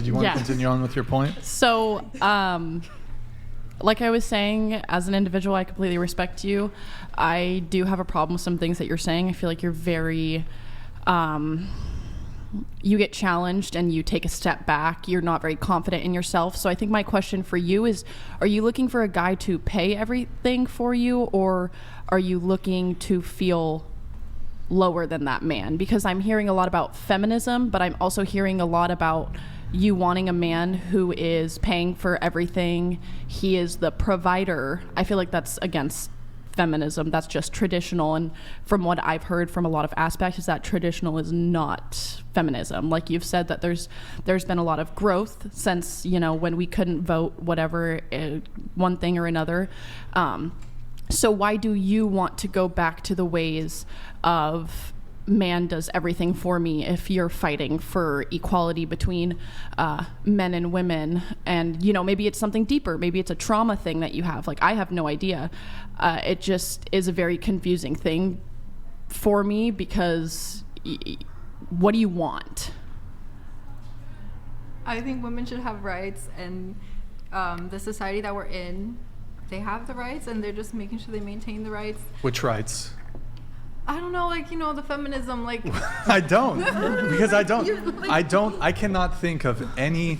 did you want to continue on with your point? So, like I was saying, as an individual, I completely respect you. I do have a problem with some things that you're saying. I feel like you're very, you get challenged and you take a step back. You're not very confident in yourself. So I think my question for you is, are you looking for a guy to pay everything for you, or are you looking to feel lower than that man? Because I'm hearing a lot about feminism, but I'm also hearing a lot about you wanting a man who is paying for everything. He is the provider. I feel like that's against feminism. That's just traditional. And from what I've heard from a lot of aspects is that traditional is not feminism. Like you've said, that there's been a lot of growth since, when we couldn't vote, whatever, one thing or another. So why do you want to go back to the ways of man does everything for me if you're fighting for equality between men and women? And maybe it's something deeper, maybe it's a trauma thing that you have. Like, I have no idea. It just is a very confusing thing for me, because what do you want? I think women should have rights, and the society that we're in, they have the rights, and they're just making sure they maintain the rights. Which rights? I don't know, the feminism, I don't, because I cannot think of any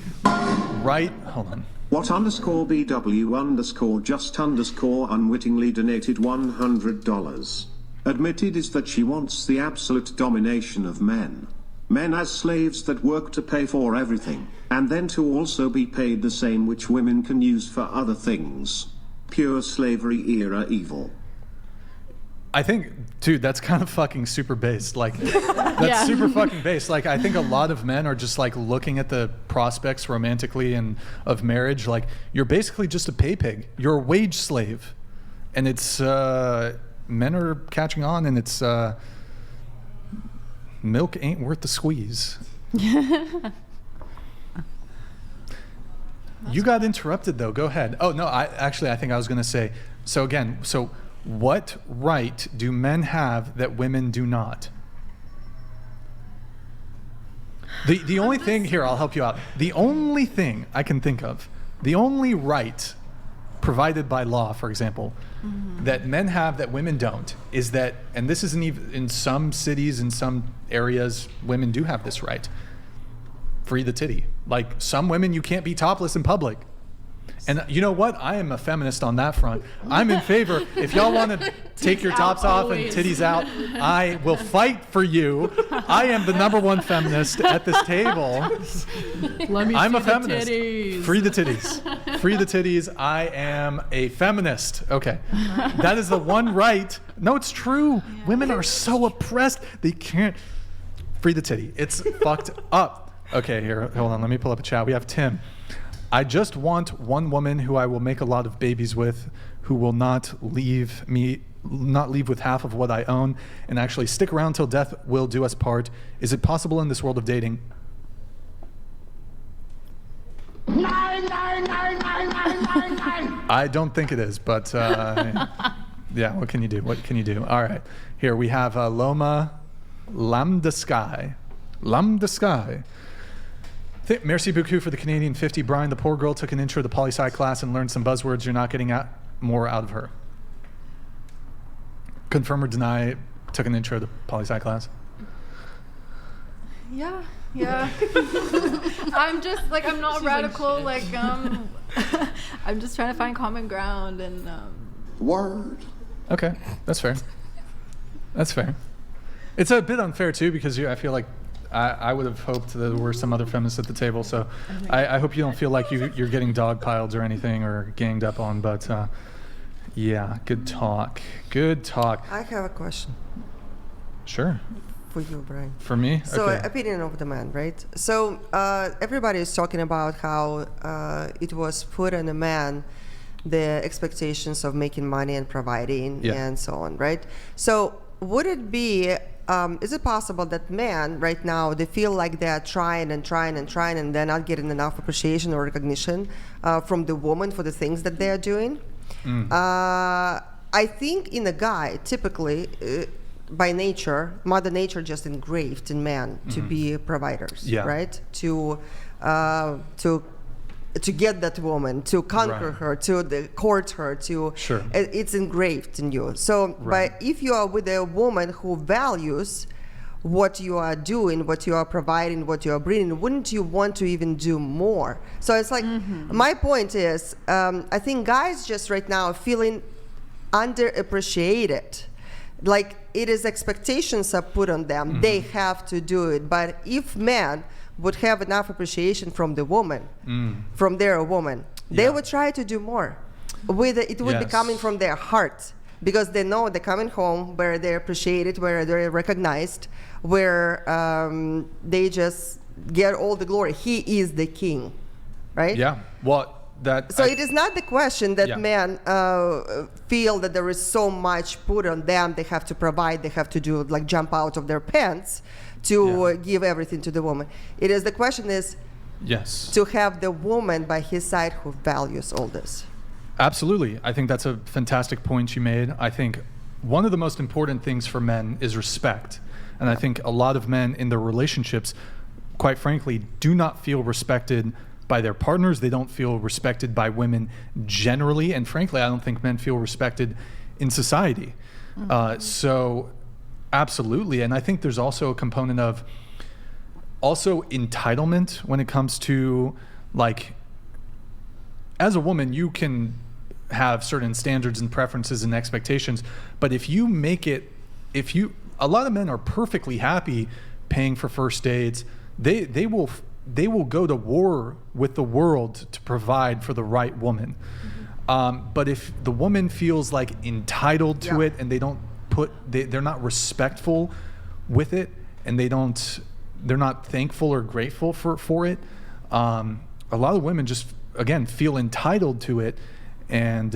right. Hold on. What_BW_just_unwittingly donated $100. Admitted is that she wants the absolute domination of men. Men as slaves that work to pay for everything, and then to also be paid the same, which women can use for other things. Pure slavery era evil. I think, dude, that's kind of fucking super based. That's super fucking based. I think a lot of men are just looking at the prospects romantically and of marriage. You're basically just a pay pig. You're a wage slave, and it's men are catching on, and it's milk ain't worth the squeeze. You got interrupted though. Go ahead. Oh no, I think I was gonna say. So again, what right do men have that women do not? The only thing here, I'll help you out. The only thing I can think of, the only right provided by law, for example, that men have that women don't, is that, and this isn't even in some cities, in some areas, women do have this right. Free the titty. Some women, you can't be topless in public. And you know what? I am a feminist on that front. I'm in favor. If y'all want to take your tops off and titties out, I will fight for you. I am the #1 feminist at this table. I'm a feminist. Free the titties. Free the titties. I am a feminist. Okay. That is the one right. No, it's true. Yeah. Women are so oppressed. They can't. Free the titty. It's fucked up. Okay, here. Hold on. Let me pull up a chat. We have Tim. I just want one woman who I will make a lot of babies with, who will not leave with half of what I own, and actually stick around till death will do us part. Is it possible in this world of dating? I don't think it is, but yeah, what can you do? What can you do? All right, here we have Loma Lambda Sky. Lambda Sky. Merci beaucoup for the Canadian 50. Brian, the poor girl took an intro to the poli-sci class and learned some buzzwords. You're not getting more out of her. Confirm or deny, took an intro to the poli-sci class? Yeah. I'm just, I'm not radical. I'm just trying to find common ground and... Word. Okay, that's fair. That's fair. It's a bit unfair, too, because I feel like I would have hoped there were some other feminists at the table, so I hope you don't feel like you're getting dogpiled or anything or ganged up on, but yeah, good talk. Good talk. I have a question. Sure. For you, Brian. For me? So, okay. Opinion of the man, right? So, everybody is talking about how it was put on a man, the expectations of making money and providing and so on, right? So, would it be... is it possible that men right now, they feel like they are trying and they're not getting enough appreciation or recognition from the woman for the things that they are doing? I think in a guy, typically, by nature, Mother Nature just engraved in men to be providers, right? To to get that woman, to conquer Right. her, to court her, to Sure. it's engraved in you. So, Right. but if you are with a woman who values what you are doing, what you are providing, what you are bringing, wouldn't you want to even do more? So it's like, my point is, I think guys just right now are feeling underappreciated. Like it is expectations are put on them. They have to do it. But if men would have enough appreciation from the woman, from their woman, they Yeah. would try to do more. It would be Yes. coming from their heart, because they know they're coming home where they're appreciated, where they're recognized, where they just get all the glory. He is the king, right? Yeah. Well, that. So it is not the question that Yeah. men feel that there is so much put on them. They have to provide. They have to do like jump out of their pants to Yeah. give everything to the woman. It is the question is Yes. to have the woman by his side who values all this. Absolutely. I think that's a fantastic point you made. I think one of the most important things for men is respect. And I think a lot of men in their relationships, quite frankly, do not feel respected by their partners. They don't feel respected by women generally. And frankly, I don't think men feel respected in society. So absolutely. And I think there's also a component of also entitlement when it comes to, like, as a woman, you can have certain standards and preferences and expectations, but if you make it, a lot of men are perfectly happy paying for first dates. They will go to war with the world to provide for the right woman. But if the woman feels like entitled to Yeah. it, and they're not respectful with it, and they're not thankful or grateful for it, a lot of women just, again, feel entitled to it. And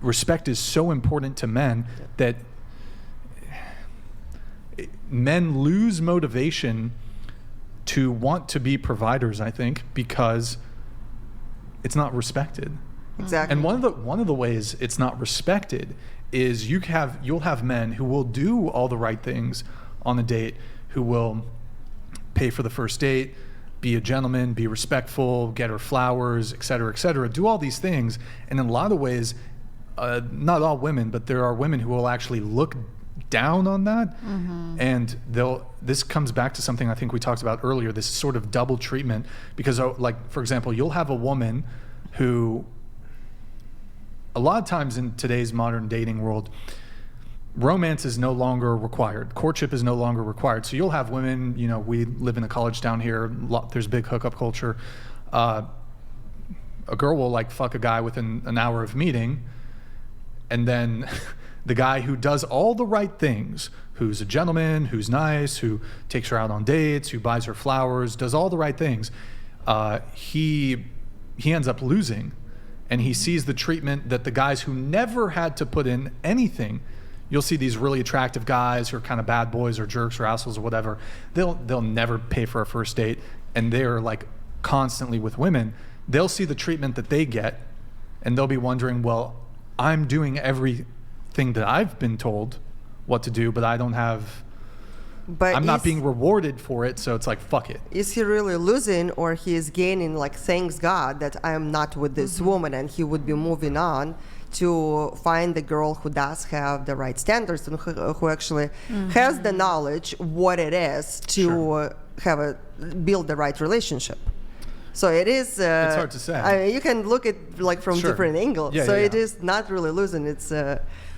respect is so important to men that men lose motivation to want to be providers, I think, because it's not respected. Exactly. And one of the ways it's not respected is you'll have men who will do all the right things on a date, who will pay for the first date, be a gentleman, be respectful, get her flowers, et cetera, do all these things. And in a lot of ways, not all women, but there are women who will actually look down on that. And this comes back to something I think we talked about earlier, this sort of double treatment. Because, like, for example, you'll have a woman who, a lot of times in today's modern dating world, romance is no longer required. Courtship is no longer required. So you'll have women, we live in a college town here, there's big hookup culture. A girl will like fuck a guy within an hour of meeting, and then the guy who does all the right things, who's a gentleman, who's nice, who takes her out on dates, who buys her flowers, does all the right things, he ends up losing. And he sees the treatment that the guys who never had to put in anything, you'll see these really attractive guys who are kind of bad boys or jerks or assholes or whatever, they'll never pay for a first date, and they're like constantly with women. They'll see the treatment that they get, and they'll be wondering, well, I'm doing everything that I've been told what to do, but I'm not being rewarded for it, so it's like, fuck it. Is he really losing, or he is gaining, like, thanks God that I am not with this woman, and he would be moving on to find the girl who does have the right standards and who actually has the knowledge what it is to build the right relationship. So it is. It's hard to say. I mean, you can look at like from different angles. Yeah, so yeah, it yeah. is not really losing; it's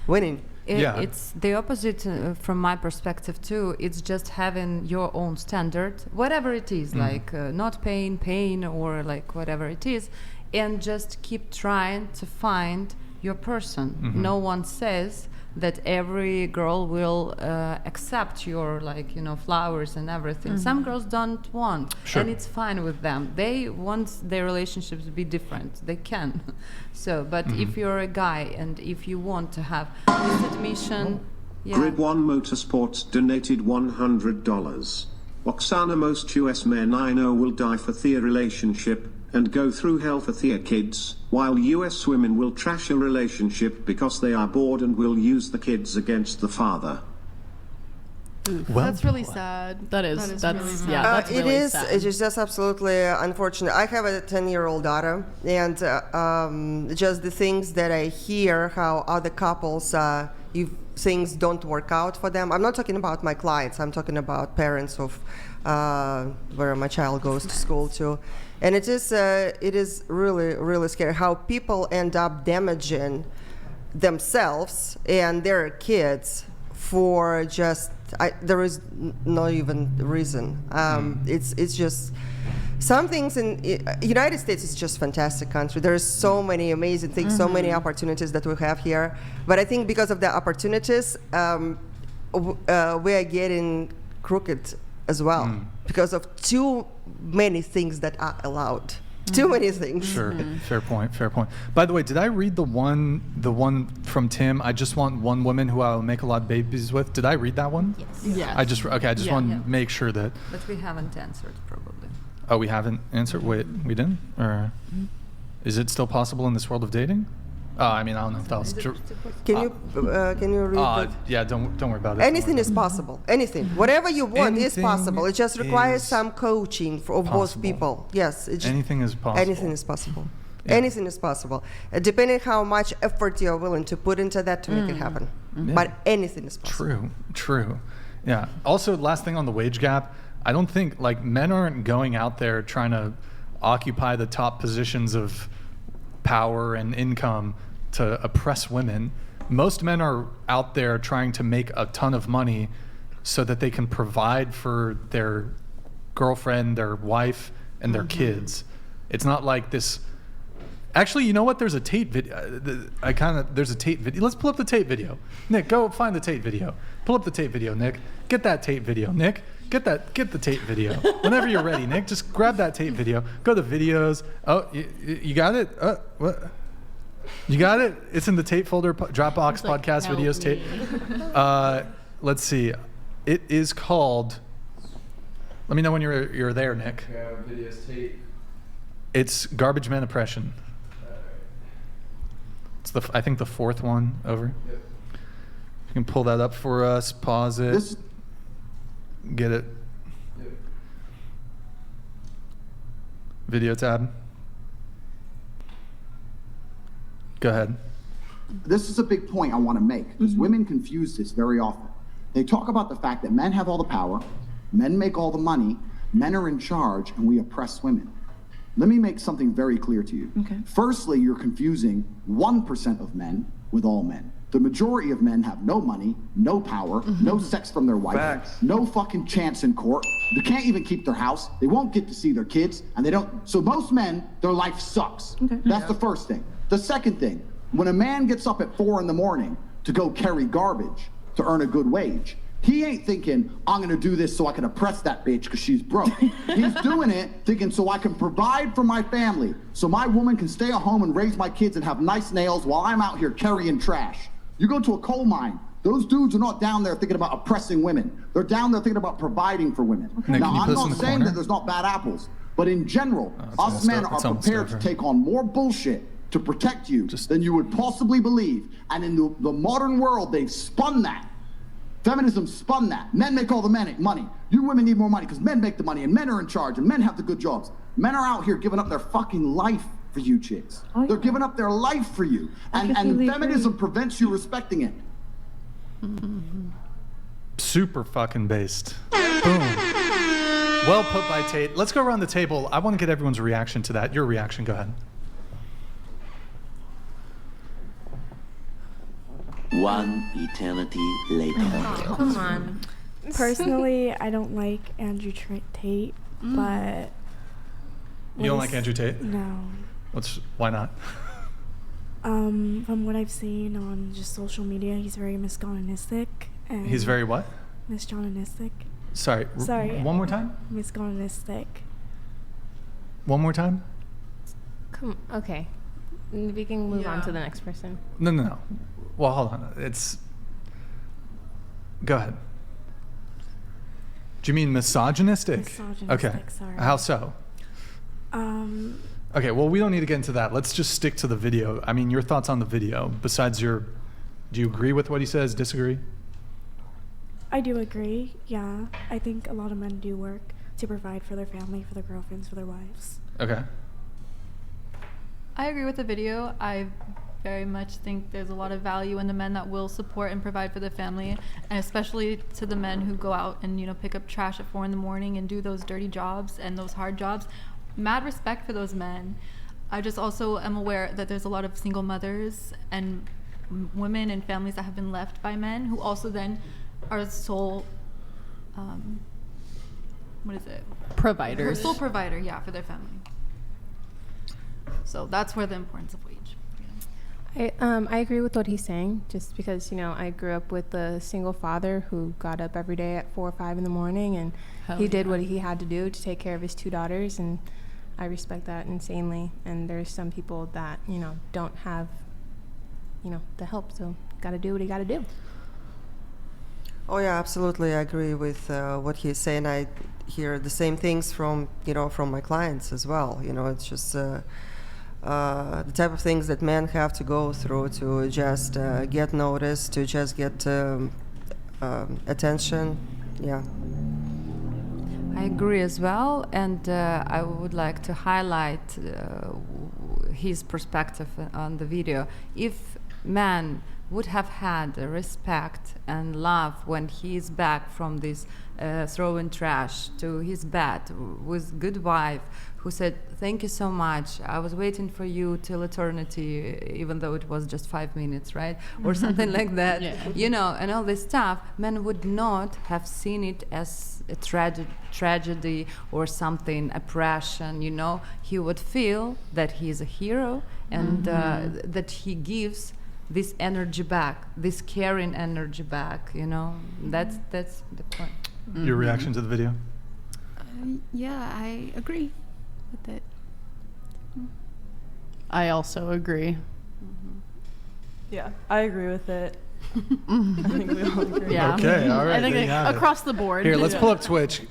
winning. Yeah. It's the opposite from my perspective too. It's just having your own standard, whatever it is, like not pain, or like whatever it is, and just keep trying to find your person. No one says that every girl will accept your flowers and everything. Some girls don't want, Sure. and it's fine with them. They want their relationships to be different. They can. So, but if you're a guy and if you want to have this admission, Grid One Motorsports donated $100. Oksana, most US men I know will die for their relationship and go through hell for their kids, while US women will trash a relationship because they are bored and will use the kids against the father. Well, That's really sad. That is really that's sad. yeah. That's It really is. sad. It is just absolutely unfortunate. I have a 10-year-old daughter, and just the things that I hear, how other couples, if things don't work out for them. I'm not talking about my clients. I'm talking about parents of where my child goes to school too, and it is really really scary how people end up damaging themselves and their kids for just there is no even reason. It's just some things in United States is just fantastic country. There's so many amazing things, so many opportunities that we have here. But I think because of the opportunities, we are getting crooked as well because of too many things that are allowed. Too many things. Sure. Fair point. Fair point. By the way, did I read the one from Tim? I just want one woman who I will make a lot of babies with. Did I read that one? Yes. Yeah. I just want to make sure that. But we haven't answered probably. Oh, we haven't answered. Wait, we didn't? Or is it still possible in this world of dating? I mean, I don't know if that was true. Can you read that? Yeah, don't worry about it. Anything is possible. Anything. Whatever you want is Anything possible. It just requires is some coaching for both possible. people. Yes. Anything is possible. Anything is possible. Yeah. Anything is possible. Depending how much effort you're willing to put into that to make it happen. Yeah. But anything is possible. True. Yeah. Also, last thing on the wage gap, I don't think like men aren't going out there trying to occupy the top positions of power and income to oppress women. Most men are out there trying to make a ton of money so that they can provide for their girlfriend, their wife, and their kids. It's not like this. Actually, you know what? There's a Tate video. There's a Tate video. Let's pull up the Tate video. Nick, go find the Tate video. Pull up the Tate video, Nick. Get that Tate video, Nick. Get the Tate video. Whenever you're ready, Nick, just grab that Tate video. Go to videos. Oh, you got it? What? You got it? It's in the Tate folder, Dropbox like, podcast help videos, me. Tate. Let's see. It is called. Let me know when you're there, Nick. Yeah, videos Tate. It's Garbage Man Oppression. It's I think the fourth one over. Yep. You can pull that up for us. Pause it. Get it. Yep. Video tab. Go ahead. This is a big point I want to make because women confuse this very often. They talk about the fact that men have all the power, men make all the money, men are in charge, and we oppress women. Let me make something very clear to you. Okay. Firstly, you're confusing 1% of men with all men. The majority of men have no money, no power, no sex from their wife, Facts. no fucking chance in court. They can't even keep their house. They won't get to see their kids, and they don't. So most men, their life sucks. That's the first thing. The second thing, when a man gets up at 4 a.m. to go carry garbage to earn a good wage, he ain't thinking, I'm gonna do this so I can oppress that bitch because she's broke. He's doing it thinking so I can provide for my family, so my woman can stay at home and raise my kids and have nice nails while I'm out here carrying trash. You go to a coal mine, those dudes are not down there thinking about oppressing women. They're down there thinking about providing for women. Nick, Now, can you I'm put us in not the saying corner? that there's not bad apples, but in general, it's us almost men over. are It's almost prepared to over. take on more bullshit to protect you than you would possibly believe. And in the modern world, they've spun that. Feminism spun that. Men make all the money. You women need more money because men make the money and men are in charge and men have the good jobs. Men are out here giving up their fucking life for you chicks. They're giving up their life for you. And feminism prevents you respecting it. Super fucking based. Boom. Well put by Tate. Let's go around the table. I want to get everyone's reaction to that. Your reaction, go ahead. One eternity later. Come on. Personally, I don't like Andrew Tate, but You don't like Andrew Tate? no. Why not? From what I've seen on just social media, he's very misogynistic. And He's very what? misogynistic. Sorry. Sorry. One more time? Misogynistic. One more time? Come. Okay. We can move on to the next person. No. Well, hold on. Go ahead. Do you mean misogynistic? Misogynistic, Okay. sorry. How so? Okay, well, we don't need to get into that. Let's just stick to the video. I mean, your thoughts on the video, besides do you agree with what he says, disagree? I do agree. Yeah, I think a lot of men do work to provide for their family, for their girlfriends, for their wives. Okay. I agree with the video. I very much think there's a lot of value in the men that will support and provide for the family, and especially to the men who go out and, you know, pick up trash at 4 in the morning and do those dirty jobs and those hard jobs. Mad respect for those men. I just also am aware that there's a lot of single mothers and women and families that have been left by men who also then are sole, what is it? Providers. Sole provider, yeah, for their family. So that's where the importance of wage. I agree with what he's saying, just because, you know, I grew up with a single father who got up every day at 4 or 5 in the morning, and he did what he had to do to take care of his 2 daughters, and I respect that insanely. And there's some people that, you know, don't have, you know, the help, so gotta do what he gotta do. Oh yeah, absolutely. I agree with what he's saying. I hear the same things from, you know, from my clients as well. You know, it's just the type of things that men have to go through to just get noticed, to just get attention. Yeah. I agree as well, and I would like to highlight his perspective on the video. If man would have had respect and love when he is back from this throwing trash to his bed with good wife who said, "Thank you so much, I was waiting for you till eternity, even though it was just 5 minutes," right? Or something like that. Yeah. You know, and all this stuff, men would not have seen it as a tragedy or something, oppression, you know. He would feel that he is a hero and that he gives this energy back, this caring energy back, you know. That's the point. Your reaction to the video? Yeah, I agree with it. I also agree. Yeah, I agree with it. I think we all agree. Yeah. Okay, all right. I think there you have it. across the board. Here, let's pull up Twitch.